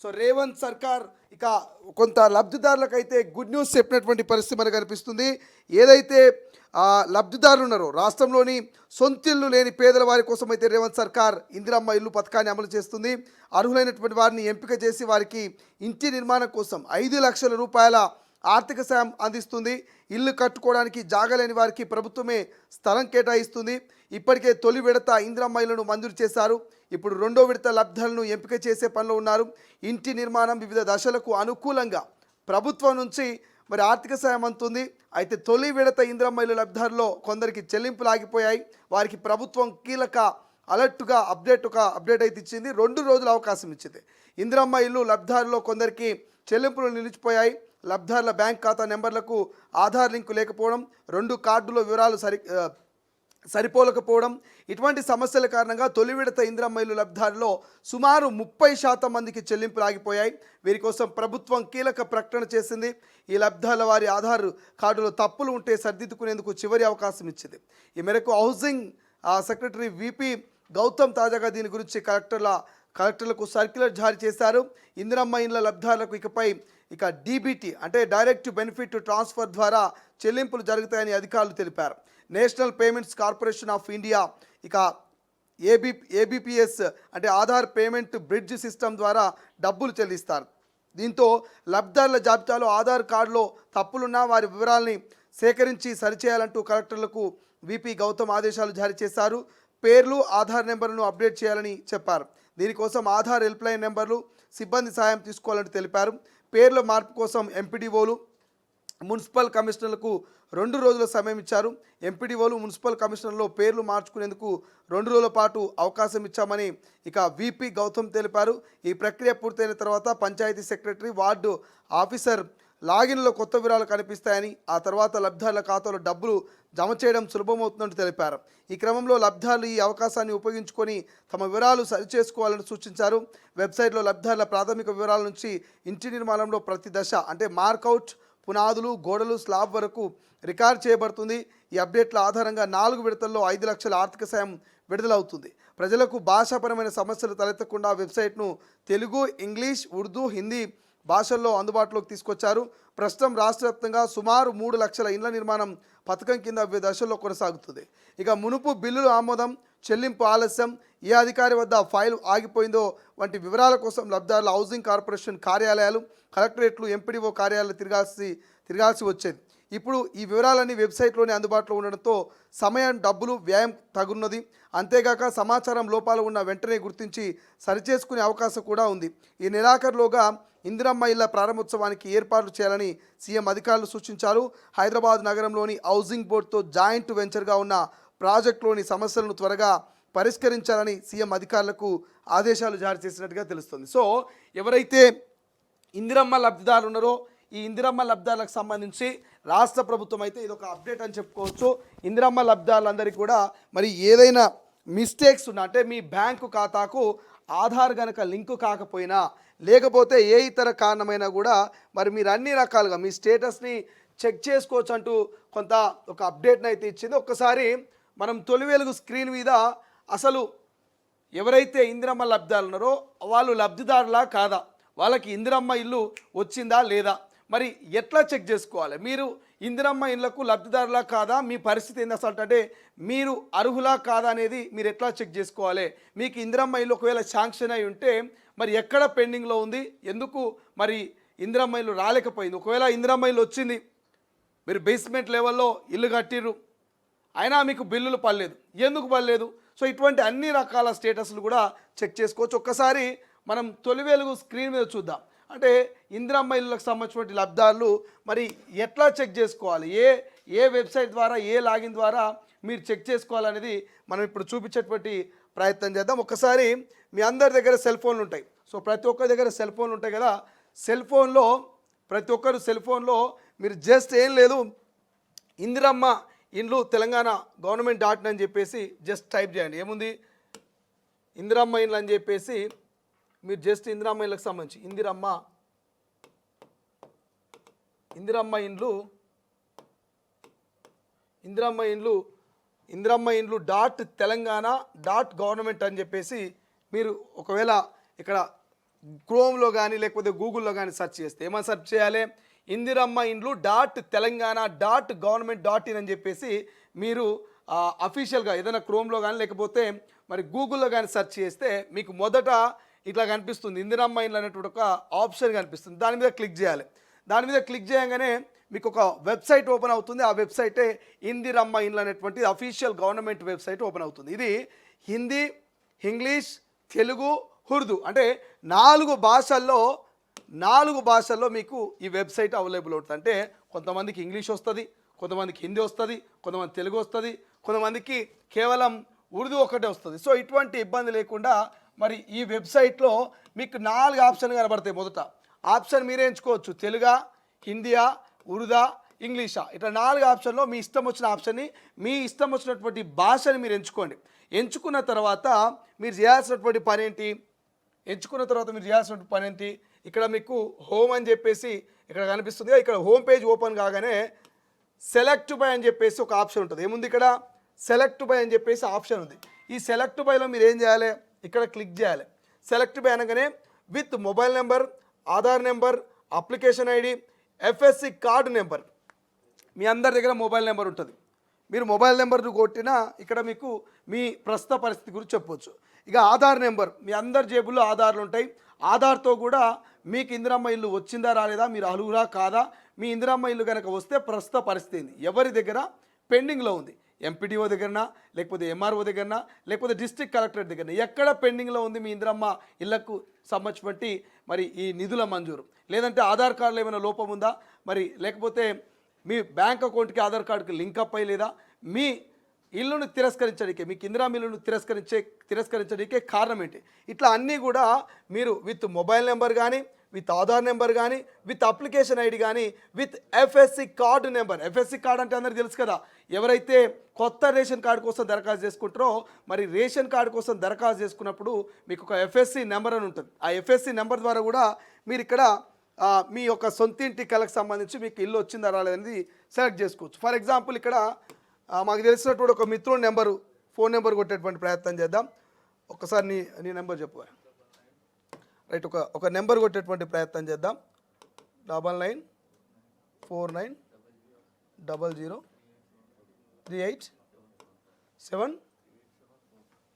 So Revanth సర్కార్ ఇక కొంత లబ్ధిదారులకైతే గుడ్ న్యూస్ చెప్పినటువంటి పరిస్థితి మనకు కనిపిస్తుంది. ఏదైతే లబ్ధిదారులు ఉన్నారో రాష్ట్రంలోని సొంతిల్లు లేని పేదల వారి కోసం అయితే రేవంత్ సర్కార్ ఇందిరమ్మ ఇల్లు పథకాన్ని అమలు చేస్తుంది. అర్హులైనటువంటి వారిని ఎంపిక చేసి వారికి ఇంటి నిర్మాణం కోసం 5 లక్షల రూపాయల ఆర్థిక సాయం అందిస్తుంది. ఇల్లు కట్టుకోవడానికి జాగా లేని వారికి ప్రభుత్వమే స్థలం కేటాయిస్తుంది. ఇప్పటికే తొలి విడత ఇందిరమ్మ ఇళ్లను మంజూరు చేశారు. ఇప్పుడు రెండో విడత లబ్ధాలను ఎంపిక చేసే పనిలో ఉన్నారు. ఇంటి నిర్మాణం వివిధ దశలకు అనుకూలంగా ప్రభుత్వం నుంచి మరి ఆర్థిక సాయం అందుతుంది. అయితే తొలి విడత ఇందిరమ్మ ఇల్లు లబ్ధాల్లో కొందరికి చెల్లింపులు ఆగిపోయాయి. వారికి ప్రభుత్వం కీలక అలర్ట్గా అప్డేట్ అయితే ఇచ్చింది. 2 రోజుల అవకాశం ఇచ్చింది. ఇందిరమ్మ ఇల్లు లబ్ధారులో కొందరికి చెల్లింపులు నిలిచిపోయాయి. లబ్ధారుల బ్యాంక్ ఖాతా నెంబర్లకు ఆధార్ లింకు లేకపోవడం, 2 కార్డుల వివరాలు సరిపోలకపోవడం, ఇటువంటి సమస్యల కారణంగా తొలి విడత ఇందిరమ్మ ఇల్లు లబ్ధారులో సుమారు 30% మందికి చెల్లింపులు ఆగిపోయాయి. వీరి కోసం ప్రభుత్వం కీలక ప్రకటన చేసింది. ఈ లబ్ధాల వారి ఆధార్ కార్డులో తప్పులు ఉంటే సరిదిద్దుకునేందుకు చివరి అవకాశం ఇచ్చింది. ఈ మేరకు హౌసింగ్ సెక్రటరీ విపి గౌతమ్ తాజాగా దీని గురించి కలెక్టర్లకు సర్క్యులర్ జారీ చేశారు. ఇందిరమ్మ ఇళ్ల లబ్ధారులకు ఇక డీబీటీ అంటే డైరెక్ట్ బెనిఫిట్ ట్రాన్స్ఫర్ ద్వారా చెల్లింపులు జరుగుతాయని అధికారులు తెలిపారు. National payments corporation of India ఇక ఏబిపిఎస్ అంటే ఆధార్ పేమెంట్ బ్రిడ్జ్ సిస్టమ్ ద్వారా డబ్బులు చెల్లిస్తారు. దీంతో లబ్ధారుల జాబితాలో ఆధార్ కార్డులో తప్పులున్నా వారి వివరాల్ని సేకరించి సరిచేయాలంటూ కలెక్టర్లకు విపి గౌతమ్ ఆదేశాలు జారీ చేశారు. పేర్లు ఆధార్ నెంబర్లను అప్డేట్ చేయాలని చెప్పారు. దీనికోసం ఆధార్ హెల్ప్లైన్ నెంబర్లు సిబ్బంది సాయం తీసుకోవాలని తెలిపారు. పేర్ల మార్పు కోసం ఎంపీడీఓలు మున్సిపల్ కమిషనర్లకు 2 రోజుల సమయం ఇచ్చారు. ఎంపీడీఓలు మున్సిపల్ కమిషనర్లో పేర్లు మార్చుకునేందుకు 2 రోజుల పాటు అవకాశం ఇచ్చామని ఇక విపి గౌతమ్ తెలిపారు. ఈ ప్రక్రియ పూర్తయిన తర్వాత పంచాయతీ సెక్రటరీ వార్డు ఆఫీసర్ లాగిన్లో కొత్త వివరాలు కనిపిస్తాయని, ఆ తర్వాత లబ్ధారుల ఖాతాలో డబ్బులు జమ చేయడం సులభమవుతుందని తెలిపారు. ఈ క్రమంలో లబ్ధారులు ఈ అవకాశాన్ని ఉపయోగించుకొని తమ వివరాలు సరిచేసుకోవాలని సూచించారు. వెబ్సైట్లో లబ్ధారుల ప్రాథమిక వివరాల నుంచి ఇంటి నిర్మాణంలో ప్రతి దశ అంటే మార్కౌట్, పునాదులు, గోడలు, స్లాబ్ వరకు రికార్డ్ చేయబడుతుంది. ఈ అప్డేట్ల ఆధారంగా 4 విడతల్లో 5 లక్షల ఆర్థిక సాయం విడుదలవుతుంది. ప్రజలకు భాషాపరమైన సమస్యలు తలెత్తకుండా వెబ్సైట్ను తెలుగు, ఇంగ్లీష్, ఉర్దూ, హిందీ భాషల్లో అందుబాటులోకి తీసుకొచ్చారు. ప్రస్తుతం రాష్ట్ర వ్యాప్తంగా సుమారు 3 లక్షల ఇండ్ల నిర్మాణం పథకం కింద వివిధ దశల్లో కొనసాగుతుంది. ఇక మునుపు బిల్లులు ఆమోదం, చెల్లింపు ఆలస్యం, ఏ అధికారి వద్ద ఫైల్ ఆగిపోయిందో వంటి వివరాల కోసం లబ్ధారుల హౌసింగ్ కార్పొరేషన్ కార్యాలయాలు, కలెక్టరేట్లు, ఎంపీడీఓ కార్యాలయాలు తిరగాల్సి వచ్చేది. ఇప్పుడు ఈ వివరాలన్నీ వెబ్సైట్లోనే అందుబాటులో ఉండడంతో సమయం, డబ్బులు, వ్యయం తగున్నది. అంతేగాక సమాచారం లోపాలు ఉన్న వెంటనే గుర్తించి సరిచేసుకునే అవకాశం కూడా ఉంది. ఈ నెలాఖరులోగా ఇందిరమ్మ ఇళ్ల ప్రారంభోత్సవానికి ఏర్పాట్లు చేయాలని సీఎం అధికారులు సూచించారు. హైదరాబాద్ నగరంలోని హౌసింగ్ బోర్డుతో జాయింట్ వెంచర్గా ఉన్న ప్రాజెక్టులోని సమస్యలను త్వరగా పరిష్కరించాలని సీఎం అధికారులకు ఆదేశాలు జారీ చేసినట్టుగా తెలుస్తుంది. సో ఎవరైతే ఇందిరమ్మ లబ్ధిదారులు ఉన్నారో ఈ ఇందిరమ్మ లబ్ధిదారులకు సంబంధించి రాష్ట్ర ప్రభుత్వం అయితే ఇది ఒక అప్డేట్ అని చెప్పుకోవచ్చు. ఇందిరమ్మ లబ్ధిదారులందరికీ కూడా మరి ఏదైనా మిస్టేక్స్ ఉన్నా అంటే మీ బ్యాంకు ఖాతాకు ఆధార్ కనుక లింకు కాకపోయినా లేకపోతే ఏ ఇతర కారణమైనా కూడా మరి మీరు అన్ని రకాలుగా మీ స్టేటస్ని చెక్ చేసుకోవచ్చు అంటూ కొంత ఒక అప్డేట్ని అయితే ఇచ్చింది. ఒక్కసారి మనం తొలి వెలుగు స్క్రీన్ మీద అసలు ఎవరైతే ఇందిరమ్మ లబ్ధిదారులు ఉన్నారో వాళ్ళు లబ్ధిదారులా కాదా, వాళ్ళకి ఇందిరమ్మ ఇల్లు వచ్చిందా లేదా, మరి ఎట్లా చెక్ చేసుకోవాలి, మీరు ఇందిరమ్మ ఇళ్లకు లబ్ధిదారులా కాదా, మీ పరిస్థితి ఏంది అసలు అంటే మీరు అర్హులా కాదా అనేది మీరు ఎట్లా చెక్ చేసుకోవాలి. మీకు ఇందిరమ్మ ఇల్లు ఒకవేళ శాంక్షన్ అయి ఉంటే మరి ఎక్కడ పెండింగ్లో ఉంది, ఎందుకు మరి ఇందిరమ్మ ఇల్లు రాలేకపోయింది, ఒకవేళ ఇందిరమ్మ ఇల్లు వచ్చింది మీరు బేస్మెంట్ లెవెల్లో ఇల్లు కట్టిర్రు అయినా మీకు బిల్లులు పడలేదు, ఎందుకు పడలేదు. సో ఇటువంటి అన్ని రకాల స్టేటస్లు కూడా చెక్ చేసుకోవచ్చు. ఒక్కసారి మనం తొలి వెలుగు స్క్రీన్ మీద చూద్దాం. అంటే ఇందిరమ్మ ఇళ్ళకు సంబంధించినటువంటి లబ్ధారులు మరి ఎట్లా చెక్ చేసుకోవాలి, ఏ వెబ్సైట్ ద్వారా ఏ లాగిన్ ద్వారా మీరు చెక్ చేసుకోవాలనేది మనం ఇప్పుడు చూపించేటువంటి ప్రయత్నం చేద్దాం. ఒక్కసారి మీ అందరి దగ్గర సెల్ ఫోన్లు ఉంటాయి. సో ప్రతి ఒక్కరి దగ్గర సెల్ ఫోన్లు ఉంటాయి కదా, ప్రతి ఒక్కరు సెల్ ఫోన్లో మీరు జస్ట్ ఏం లేదు ఇందిరమ్మ ఇండ్లు తెలంగాణ గవర్నమెంట్.in అని చెప్పేసి జస్ట్ టైప్ చేయండి. ఏముంది ఇందిరమ్మ ఇండ్లు అని చెప్పేసి మీరు జస్ట్ ఇందిరమ్మ ఇళ్ళకి సంబంధించి ఇందిరమ్మ ఇండ్లు .తెలంగాణ.gov అని చెప్పేసి మీరు ఒకవేళ ఇక్కడ క్రోమ్లో కానీ లేకపోతే గూగుల్లో కానీ సెర్చ్ చేస్తే ఏమని సెర్చ్ చేయాలి, ఇందిరమ్మ ఇండ్లు dot Telangana dot government dot in అని చెప్పేసి మీరు అఫీషియల్గా ఏదైనా క్రోమ్లో కానీ లేకపోతే మరి గూగుల్లో కానీ సెర్చ్ చేస్తే మీకు మొదట ఇట్లా కనిపిస్తుంది ఇందిరమ్మ ఇండ్లు అనేటువంటి ఒక ఆప్షన్ కనిపిస్తుంది. దాని మీద క్లిక్ చేయాలి. దాని మీద క్లిక్ చేయగానే మీకు ఒక వెబ్సైట్ ఓపెన్ అవుతుంది. ఆ వెబ్సైటే ఇందిరమ్మ ఇండ్లు అనేటువంటి అఫీషియల్ గవర్నమెంట్ వెబ్సైట్ ఓపెన్ అవుతుంది. ఇది హిందీ, ఇంగ్లీష్, తెలుగు, ఉర్దూ అంటే 4 భాషల్లో మీకు ఈ వెబ్సైట్ అవైలబుల్ అవుతుంది. అంటే కొంతమందికి ఇంగ్లీష్ వస్తుంది, కొంతమందికి హిందీ వస్తుంది, కొంతమంది తెలుగు వస్తుంది, కొంతమందికి కేవలం ఉర్దూ ఒకటే వస్తుంది. సో ఇటువంటి ఇబ్బంది లేకుండా మరి ఈ వెబ్సైట్లో మీకు 4 ఆప్షన్లు కనబడతాయి. మొదట ఆప్షన్ మీరే ఎంచుకోవచ్చు, తెలుగా, హిందీయా, ఉర్దా, ఇంగ్లీషా, ఇట్లా 4 ఆప్షన్లో మీ ఇష్టం వచ్చిన ఆప్షన్ని మీ ఇష్టం వచ్చినటువంటి భాషని మీరు ఎంచుకోండి. ఎంచుకున్న తర్వాత మీరు చేయాల్సినటువంటి పని ఏంటి, ఇక్కడ మీకు హోమ్ అని చెప్పేసి ఇక్కడ కనిపిస్తుంది. ఇక్కడ హోమ్ పేజ్ ఓపెన్ కాగానే సెలెక్ట్ బై అని చెప్పేసి ఒక ఆప్షన్ ఉంటుంది. ఏముంది ఇక్కడ, సెలెక్ట్ బై అని చెప్పేసి ఆప్షన్ ఉంది. ఈ సెలెక్ట్ బైలో మీరు ఏం చేయాలి, ఇక్కడ క్లిక్ చేయాలి. సెలెక్ట్ బై అనగానే with mobile number, Aadhaar number, application ID, FSC card number, మీ అందరి దగ్గర మొబైల్ నెంబర్ ఉంటుంది. మీరు మొబైల్ నెంబర్ను కొట్టినా ఇక్కడ మీకు మీ ప్రస్తుత పరిస్థితి గురించి చెప్పవచ్చు. ఇక ఆధార్ నెంబర్, మీ అందరి జేబుల్లో ఆధార్లు ఉంటాయి. ఆధార్తో కూడా మీకు ఇందిరమ్మ ఇల్లు వచ్చిందా రాలేదా, మీరు అర్హులా కాదా, మీ ఇందిరమ్మ ఇల్లు కనుక వస్తే ప్రస్తుత పరిస్థితి ఏంది, ఎవరి దగ్గర పెండింగ్లో ఉంది, ఎంపీడీఓ దగ్గరనా, లేకపోతే ఎంఆర్ఓ దగ్గరనా, లేకపోతే డిస్ట్రిక్ట్ కలెక్టరేట్ దగ్గర, ఎక్కడ పెండింగ్లో ఉంది మీ ఇందిరమ్మ ఇళ్లకు సంబంధించి మరి ఈ నిధుల మంజూరు, లేదంటే ఆధార్ కార్డులో ఏమైనా లోపం ఉందా, మరి లేకపోతే మీ బ్యాంక్ అకౌంట్కి ఆధార్ కార్డుకి లింకప్ అయ్యి లేదా, మీ ఇల్లును తిరస్కరించడానికి, మీకు ఇందిరమ్మ ఇల్లును తిరస్కరించడానికి కారణం ఏంటి, ఇట్లా అన్నీ కూడా మీరు విత్ మొబైల్ నెంబర్ కానీ, విత్ ఆధార్ నెంబర్ కానీ, విత్ అప్లికేషన్ ఐడి కానీ, with FSC card number. FSC card అంటే అందరికీ తెలుసు కదా, ఎవరైతే కొత్త రేషన్ కార్డు కోసం దరఖాస్తు చేసుకుంటారో మరి రేషన్ కార్డు కోసం దరఖాస్తు చేసుకున్నప్పుడు మీకు ఒక ఎఫ్ఎస్సి నెంబర్ అని ఉంటుంది. ఆ ఎఫ్ఎస్సి నెంబర్ ద్వారా కూడా మీరు ఇక్కడ మీ యొక్క సొంతింటి కళకు సంబంధించి మీకు ఇల్లు వచ్చిందా రాలేదనేది సెలెక్ట్ చేసుకోవచ్చు. ఫర్ ఎగ్జాంపుల్ ఇక్కడ మాకు తెలిసినటువంటి ఒక మిత్రుడి నెంబరు, ఫోన్ నెంబర్ కొట్టేటువంటి ప్రయత్నం చేద్దాం. ఒకసారి నీ నెంబర్ చెప్పు. రైట్, ఒక నెంబర్ కొట్టేటువంటి ప్రయత్నం చేద్దాం. 99490038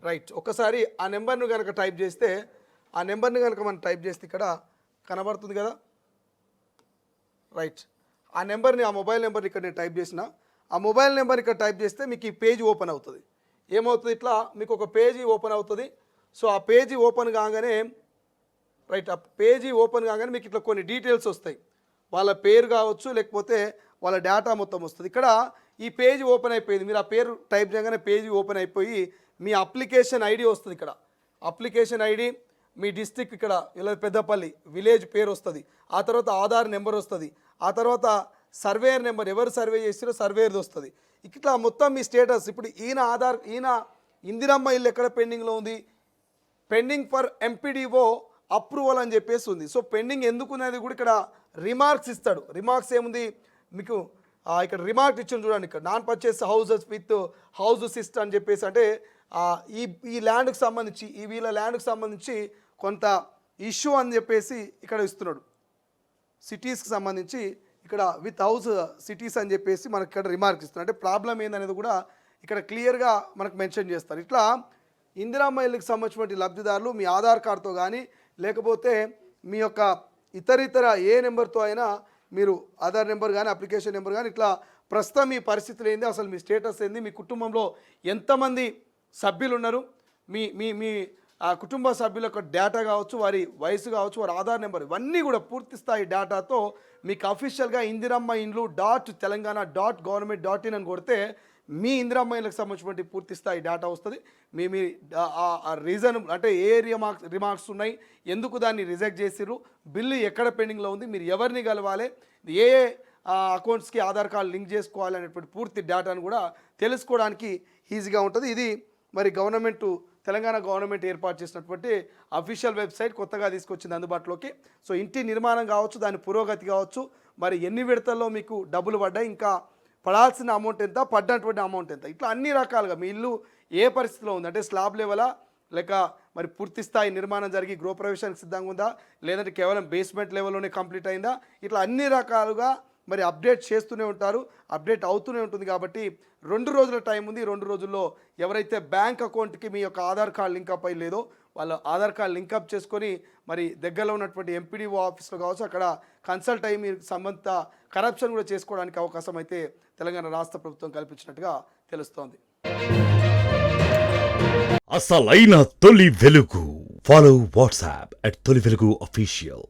రైట్. ఒకసారి ఆ నెంబర్ను కనుక టైప్ చేస్తే, ఆ నెంబర్ని కనుక మనం టైప్ చేస్తే ఇక్కడ కనబడుతుంది కదా. రైట్, ఆ నెంబర్ని, ఆ మొబైల్ నెంబర్ని ఇక్కడ నేను టైప్ చేసిన, ఆ మొబైల్ నెంబర్ ఇక్కడ టైప్ చేస్తే మీకు ఈ పేజ్ ఓపెన్ అవుతుంది. ఏమవుతుంది, ఇట్లా మీకు ఒక పేజీ ఓపెన్ అవుతుంది. సో ఆ పేజీ ఓపెన్ కాగానే రైట్, ఆ పేజీ ఓపెన్ కాగానే మీకు ఇట్లా కొన్ని డీటెయిల్స్ వస్తాయి. వాళ్ళ పేరు కావచ్చు, లేకపోతే వాళ్ళ డేటా మొత్తం వస్తుంది. ఇక్కడ ఈ పేజీ ఓపెన్ అయిపోయింది. మీరు ఆ పేరు టైప్ చేయగానే పేజీ ఓపెన్ అయిపోయి మీ అప్లికేషన్ ఐడి వస్తుంది. ఇక్కడ అప్లికేషన్ ఐడి, మీ డిస్ట్రిక్ట్ ఇక్కడ ఇలా పెద్దపల్లి విలేజ్ పేరు వస్తుంది. ఆ తర్వాత ఆధార్ నెంబర్ వస్తుంది. ఆ తర్వాత సర్వేయర్ నెంబర్, ఎవరు సర్వే చేస్తారో సర్వేయర్ది వస్తుంది. ఇట్లా మొత్తం మీ స్టేటస్. ఇప్పుడు ఈయన ఇందిరమ్మ ఇల్లు ఎక్కడ పెండింగ్లో ఉంది, పెండింగ్ ఫర్ ఎంపీడీఓ అప్రూవల్ అని చెప్పేసి ఉంది. సో పెండింగ్ ఎందుకు అనేది కూడా ఇక్కడ రిమార్క్స్ ఇస్తాడు. రిమార్క్స్ ఏముంది మీకు ఇక్కడ రిమార్క్ ఇచ్చింది చూడండి. ఇక్కడ non purchase houses with house cyst అని చెప్పేసి, అంటే ఈ ల్యాండ్కి సంబంధించి, ఈ వీళ్ళ ల్యాండ్కి సంబంధించి కొంత ఇష్యూ అని చెప్పేసి ఇక్కడ ఇస్తున్నాడు. సిటీస్కి సంబంధించి ఇక్కడ విత్ హౌస్ సిటీస్ అని చెప్పేసి మనకి ఇక్కడ రిమార్క్ ఇస్తున్నాడు. అంటే ప్రాబ్లం ఏందనేది కూడా ఇక్కడ క్లియర్గా మనకు మెన్షన్ చేస్తారు. ఇట్లా ఇందిరమ్మ ఇళ్ళకి సంబంధించినటువంటి లబ్ధిదారులు మీ ఆధార్ కార్డుతో కానీ, లేకపోతే మీ యొక్క ఇతర ఏ నెంబర్తో అయినా మీరు ఆధార్ నెంబర్ కానీ, అప్లికేషన్ నెంబర్ కానీ, ఇట్లా ప్రస్తుతం మీ పరిస్థితులు ఏంది, అసలు మీ స్టేటస్ ఏంది, మీ కుటుంబంలో ఎంతమంది సభ్యులు ఉన్నారు, మీ మీ మీ ఆ కుటుంబ సభ్యుల యొక్క డేటా కావచ్చు, వారి వయసు కావచ్చు, వారి ఆధార్ నెంబర్, ఇవన్నీ కూడా పూర్తి స్థాయి డేటాతో మీకు అఫీషియల్గా ఇందిరమ్మ ఇండ్లు .తెలంగాణ .gov.in అని కొడితే మీ ఇందిరమ్మ ఇళ్ళకి సంబంధించినటువంటి పూర్తి స్థాయి డేటా వస్తుంది. మీ రీజన్ అంటే ఏ రిమార్క్స్ ఉన్నాయి, ఎందుకు దాన్ని రిజెక్ట్ చేసిర్రు, బిల్లు ఎక్కడ పెండింగ్లో ఉంది, మీరు ఎవరిని కలవాలి, ఏ అకౌంట్స్కి ఆధార్ కార్డు లింక్ చేసుకోవాలి అనేటువంటి పూర్తి డేటాను కూడా తెలుసుకోవడానికి ఈజీగా ఉంటుంది. ఇది మరి తెలంగాణ గవర్నమెంట్ ఏర్పాటు చేసినటువంటి అఫీషియల్ వెబ్సైట్ కొత్తగా తీసుకొచ్చింది అందుబాటులోకి. సో ఇంటి నిర్మాణం కావచ్చు, దాని పురోగతి కావచ్చు, మరి ఎన్ని విడతల్లో మీకు డబ్బులు పడ్డాయి, ఇంకా పడాల్సిన అమౌంట్ ఎంత, పడ్డటువంటి అమౌంట్ ఎంత, ఇట్లా అన్ని రకాలుగా మీ ఇల్లు ఏ పరిస్థితిలో ఉంది, అంటే స్లాబ్ లెవెలా, లేక మరి పూర్తి స్థాయి నిర్మాణం జరిగి గృహప్రవేశానికి సిద్ధంగా ఉందా, లేదంటే కేవలం బేస్మెంట్ లెవెల్లోనే కంప్లీట్ అయిందా, ఇట్లా అన్ని రకాలుగా మరి అప్డేట్ చేస్తూనే ఉంటారు, అప్డేట్ అవుతూనే ఉంటుంది. కాబట్టి 2 రోజుల టైం ఉంది. 2 రోజుల్లో ఎవరైతే బ్యాంక్ అకౌంట్కి మీ యొక్క ఆధార్ కార్డ్ లింకప్ అయి లేదో వాళ్ళ ఆధార్ కార్డ్ లింకప్ చేసుకొని మరి దగ్గరలో ఉన్నటువంటి ఎంపీడీఓ ఆఫీస్లో కావచ్చు అక్కడ కన్సల్ట్ అయ్యి మీరు సంబంధిత కరప్షన్ కూడా చేసుకోవడానికి అవకాశం అయితే తెలంగాణ రాష్ట్ర ప్రభుత్వం కల్పించినట్టుగా తెలుస్తోంది. అసలైన తొలి వెలుగు. ఫాలో వాట్సాప్ @తొలి వెలుగు official.